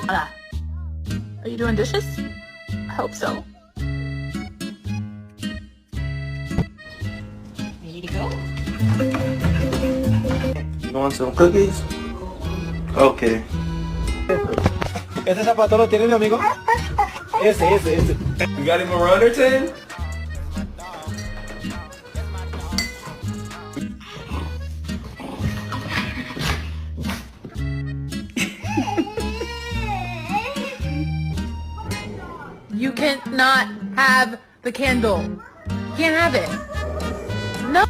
Are you doing dishes? I hope so. Ready to go? You want some cookies? Okay. ¿Ese zapato lo tiene mi amigo? Ese. You got him a runner, Ten? You cannot have the candle. You can't have it. No.